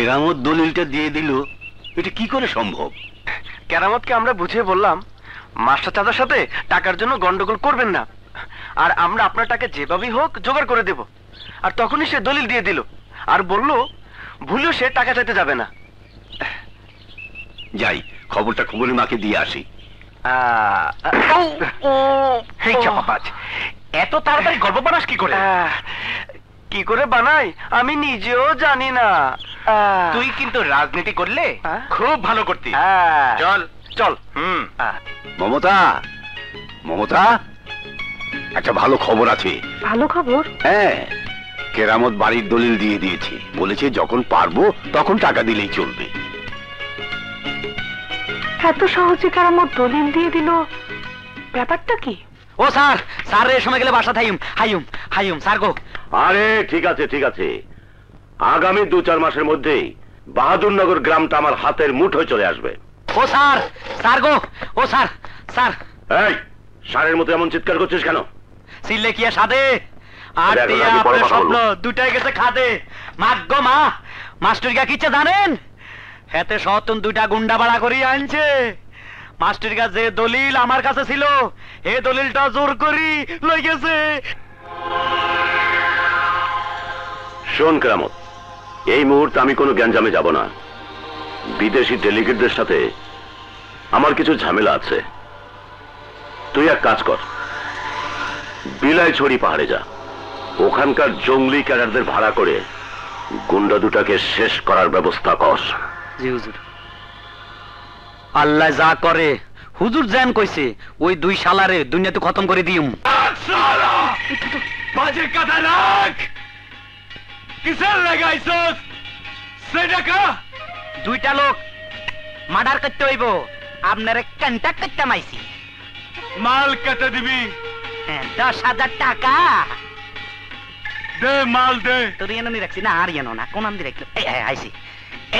কেরামত দলিলটা দিয়ে দিল, এটা কি করে সম্ভব? কেরামতকে আমরা বুঝিয়ে বললাম মাস্টার চাচার সাথে টাকার জন্য গন্ডগোল করবেন না, আর আমরা আপনার টাকা যেভাবেই হোক জোগাড় করে দেব। আর তখনই সে দলিল দিয়ে দিল আর বলল ভুলেও সে টাকা চাইতে যাবে না। যাই, খবরটা খবরের মাকে দিয়ে আসি। এত তাড়াতাড়ি গল্প বানাস কি করে? কি করে বানাই আমি নিজেও জানি না। তুই কিন্তু রাজনীতি করলে খুব ভালো করতি। চল চল। মমতা, মমতা, একটা ভালো খবর আছে। ভালো খবর? হ্যাঁ, কেরামত বাড়ির দলিল দিয়ে দিয়েছে, বলেছে যখন পারবো তখন টাকা দিলেই চলবে। এত সহজে কেরামত দলিল দিয়ে দিল, ব্যাপারটা কি? ও স্যার, স্যার এর সময় গেলে বাসা থাইম হাইম হাইম স্যার গো। আরে ঠিক আছে ঠিক আছে, আগামী 2-4 মাসের মধ্যেই বাহাদুরনগর গ্রামটা আমার হাতের মুঠোয় চলে আসবে। ও স্যার, স্যার গো, ও স্যার, স্যার। এই সারের মতো এমন চিৎকার করছিস কেন? সিল্লে কি সাদে আর টিয়া আপনার স্বপ্ন দুটাই গেছে খাদে। মাগো মা, মাস্টারগা কিচ্ছে জানেন? হেতে সতন 2টা গুন্ডা ভাড়া করিয়ে আনছে। মাস্টারগা যে দলিল আমার কাছে ছিল, এই দলিলটা জোর করি লই গেছে। শোন কেরামত, এই মুহূর্তে আমি কোনো গ্যাঞ্জামে যাব না। বিদেশি ডেলিগেটদের সাথে আমার কিছু ঝামেলা আছে। তুই এক কাজ কর, বিলাইছড়ি পাহাড়ে যা, ওখানকার জঙ্গলি ক্যাডারদের ভাড়া করে গুন্ডা দুটাকে শেষ করার ব্যবস্থা কর। জি হুজুর। আল্লাহ যা করে হুজুর জান কইছে, ওই 2 শালারে দুনিয়াতে খতম করে দিউম। শালা বাজে কথা রাখ, কিসের লাগাইছস? সেটা কা 2টা লোক মার্ডার করতে হইব, আপনারে কন্টাক্ট করতে মাইছি। মাল কত দিবি? 10,000 টাকা দে, মাল দে। তোর এনে নি রাখছি না, আর এনো না, কোন আম দি রাখলো। এই আইছি,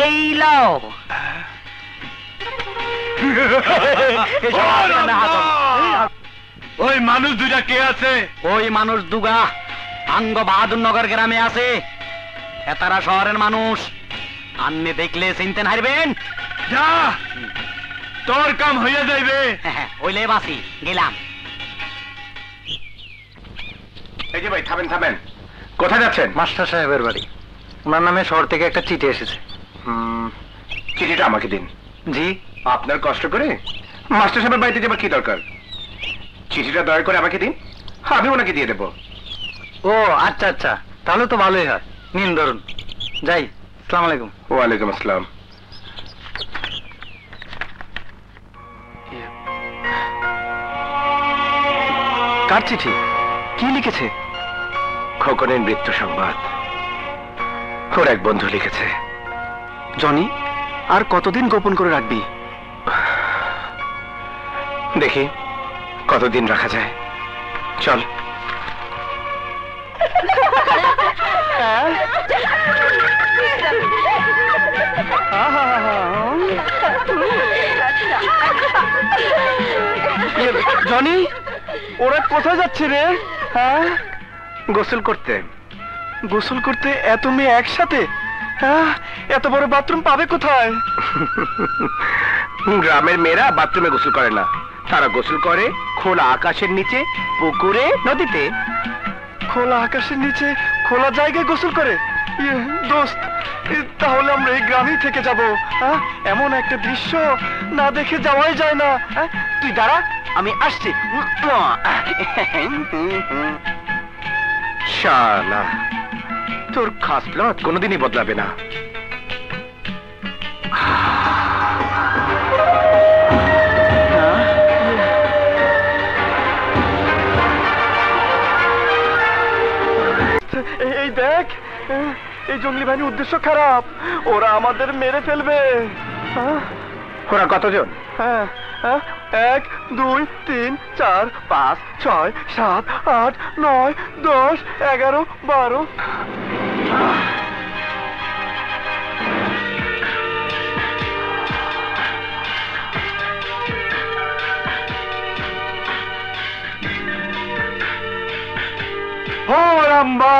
এই লও। ওই মানুষ 2টা কে আছে? ওই মানুষ 2গা আঙ্গ বাহাদুরনগর গ্রামে আছে। এতারা শহরের মানুষ, আপনি দেখলে চিনতেন হারবেন। যা, তোর কাম হইয়া যাইবে। ওইলে বাসি গেলাম। এই যে ভাই, থামেন থামেন, কোথায় যাচ্ছেন? মাস্টার সাহেবের বাড়ি। ওনার নামে শহর থেকে একটা চিঠি এসেছে। চিঠিটা আমাকে দিন। জি। আপনার কষ্ট করে মাস্টার সাহেবের বাড়িতে যাবার কি দরকার? চিঠিটা দয়া করে আমাকে দিন, আমি ওনাকে দিয়ে দেবো। ও আচ্ছা আচ্ছা, তাহলে তো ভালোই হয়। নিন ধরুন, যাই। আসসালামু আলাইকুম। ওয়ালাইকুম আসসালাম। কার চিঠি? কি লিখেছে? খোকনের মৃত্যু সংবাদ ওর এক বন্ধু লিখেছে। জনি, আর কতদিন গোপন করে রাখবি? দেখি কতদিন রাখা যায়। চল। জনি, ওরা কোথায় যাচ্ছে রে? হ্যাঁ, গোসল করতে। গোসল করতে? এত মেয়ে একসাথে? হ্যাঁ, এত বড় বাথরুম পাবে কোথায়? গ্রামের মেয়েরা বাথরুমে গোসল করে না, তারা গোসল করে খোলা আকাশের নিচে, পুকুরে, নদীতে। খোলা আকাশের নিচে খোলা জায়গায় গোসল করে? দোস্ত, তাহলে আমরা এই গ্রামেই থেকে যাব। এমন একটা দৃশ্য না দেখে যাওয়াই যায় না। তুই দাঁড়া, আমি আসছি। শালা, তোর খাসলত কোনোদিনই বদলাবে না। এই দেখ, এই জঙ্গলি বাহিনীর উদ্দেশ্য খারাপ, ওরা আমাদের মেরে ফেলবে। ওরা কতজন? 1, 2, 3, 4, 5, 6, 7, 8, 9, 10, 11, 12। ও রাম্বা,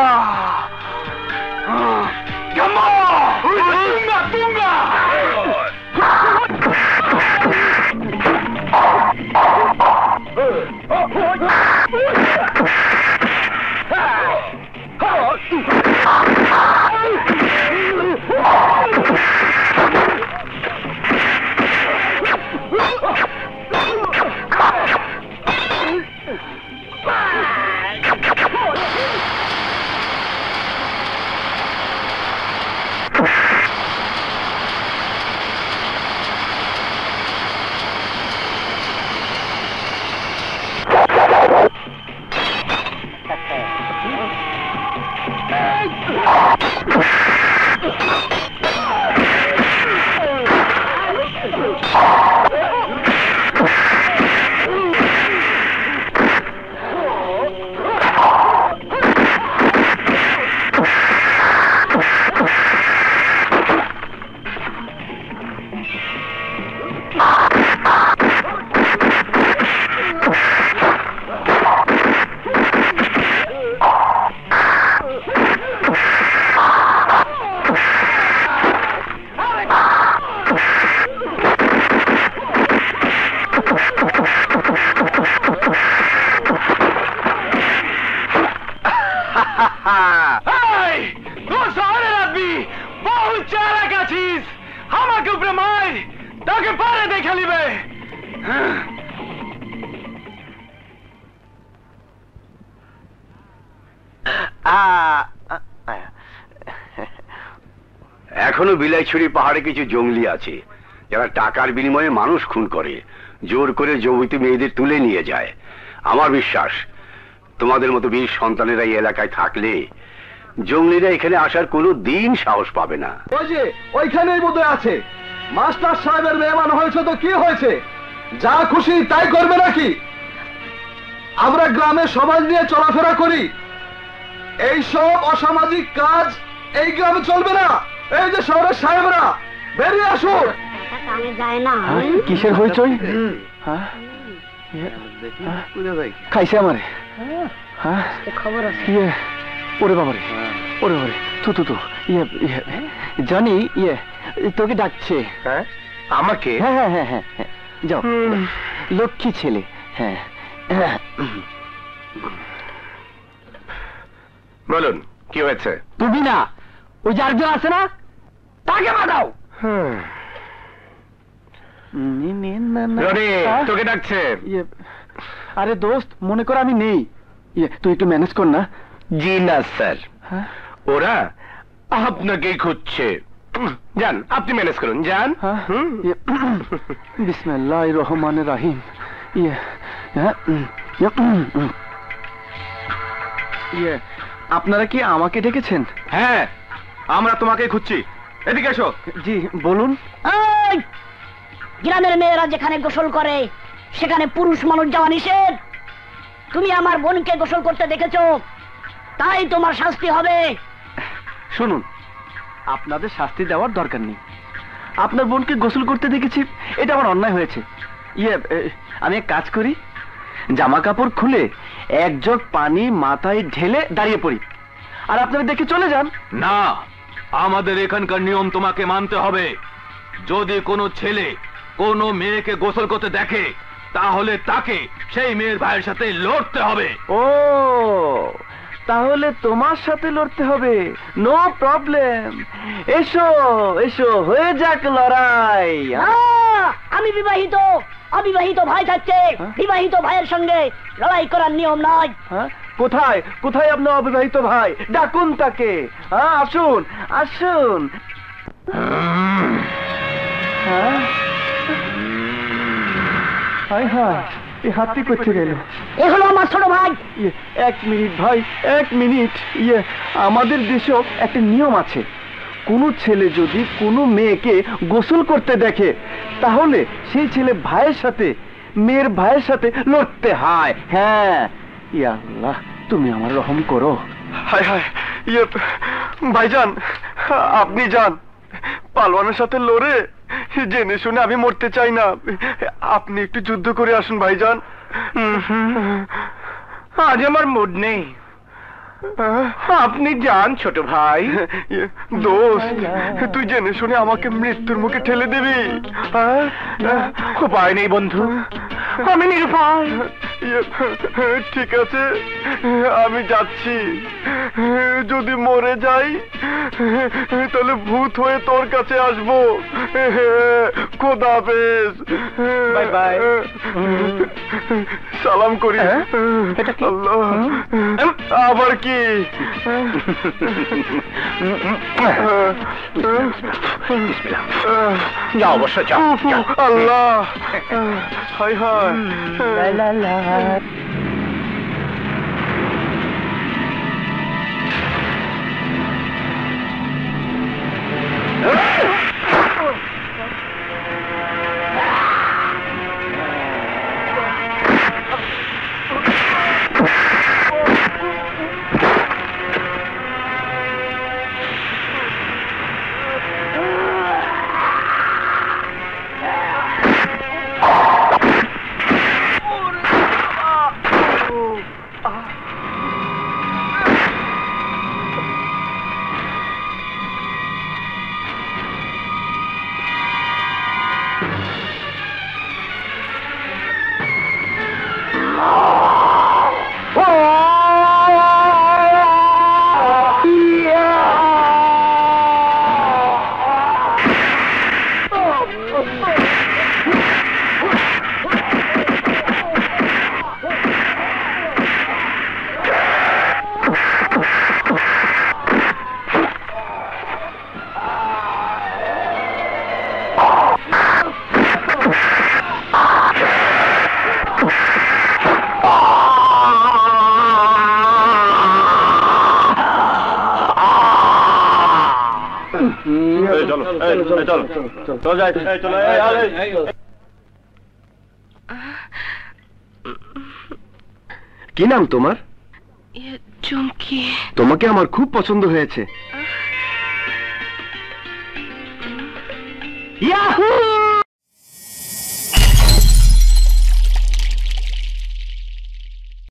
এখনো বিলাইছড়ি পাহাড়ে কিছু জঙ্গলি আছে যারা টাকার বিনিময়ে মানুষ খুন করে, জোর করে যুবতী মেয়েদের তুলে নিয়ে যায়। আমার বিশ্বাস তোমাদের মতো বীর সন্তানেরা এই এলাকায় থাকলে জঙ্গলিরা এখানে আসার কোনো দিন সাহস পাবে না। ওই যে ওইখানেই বোধহয় আছে। মাস্টার সাহেবের মেহমান হয়েছে তো কি হয়েছে, যা খুশি তাই করবে নাকি? আমরা গ্রামে সমাজ নিয়ে চলাফেরা করি, এইসব অসামাজিক কাজ এই গ্রামে চলবে না। এই যে শহরের সাহেবরা বেরিয়ে আসুন। কিসের হইচই? খাইছে আমারে ওরে বাবারে, ওরে বাবারে, তু তু তু জানি তোকে ডাকছে। আমাকে? হ্যাঁ হ্যাঁ হ্যাঁ হ্যাঁ হ্যাঁ, যাও লক্ষ্মী ছেলে। হ্যাঁ বলুন কি হয়েছে? তুমি না, ওই যে আরেকজন আছে না, তাকে বাঁধাও। তোকে ডাকছে। আরে দোস্ত, মনে কর আমি নেই, তুই একটু ম্যানেজ কর না। জি না স্যার, ওরা আপনাকেই খুঁজছে। যান, আপনি ম্যানেজ করুন, যান। বিসমিল্লাহির রহমানির রহিম। আপনারা কি আমাকে ডেকেছেন? হ্যাঁ, আমরা তোমাকে খুঁজছি। এদিকে এসো। জি বলুন। গ্রামের মেয়েরা যেখানে গোসল করে সেখানে পুরুষ মানুষ যাওয়া নিষেধ। তুমি আমার বোনকে গোসল করতে দেখেছো, তাই তোমার শাস্তি হবে। শুনুন, আপনাদের শাস্তি দেওয়ার দরকার নেই। আপনার বোনকে গোসল করতে দেখেছি, এটা আমার অন্যায় হয়েছে। আমি এক কাজ করি, জামা কাপড় খুলে এক জগ পানি মাথায় ঢেলে দাঁড়িয়ে পড়ি, আর আপনারা দেখে চলে যান। না, আমাদের এখানকার নিয়ম তোমাকে মানতে হবে। যদি কোনো ছেলে কোনো মেয়েকে গোসল করতে দেখে, তাহলে তাকে সেই মেয়ের ভাইয়ের সাথে লড়তে হবে। ও, তাহলে তোমার সাথে লড়তে হবে। নো প্রবলেম, এসো এসো, হয়ে যাক লড়াই। আমি বিবাহিত, অবিবাহিত ভাই থাকছে, বিবাহিত ভাইয়ের সঙ্গে লড়াই করার নিয়ম নয়। কোথায় কোথায় আপনার অবিবাহিত ভাই? ডাকুন তাকে। আসুন আসুন। হায় হায়, এই হাতটি করতে গেল। এ হলো আমার ছোট ভাই। এক মিনিট ভাই, এক মিনিট। আমাদের দেশেও একটা নিয়ম আছে, কোন ছেলে যদি কোনো মেয়েকে গোসল করতে দেখে, তাহলে সেই ছেলে ভাইয়ের সাথে, মেয়ের ভাইয়ের সাথে লড়তে হয়। হ্যাঁ, ইয়া আল্লাহ, তুমি আমার রহম করো। হায় হায়, ভাইজান আপনি যান, পালোয়ানের সাথে লড়ে জেনে শুনে আমি মরতে চাই না। আপনি একটু যুদ্ধ করে আসুন ভাইজান। আজ আমার মুড নেই, আপনি যান ছোট ভাই। দোস্ত, তুই জেনে শুনে আমাকে মৃত্যুর মুখে ঠেলে দিবি? উপায় নেই বন্ধু, আমি নিরুপায়। ঠিক আছে, আমি যাচ্ছি। যদি মরে যাই তাহলে ভূত হয়ে তোর কাছে আসবো। খোদা হাফেজ। Bye bye. সালাম করি। এটা কি? আল্লাহ, আবার কি? যাও অবশ্য যাও। আল্লাহ, হায় হায়। কি নাম তোমার? চুমকি। তোমাকে আমার খুব পছন্দ হয়েছে। ইয়াহু!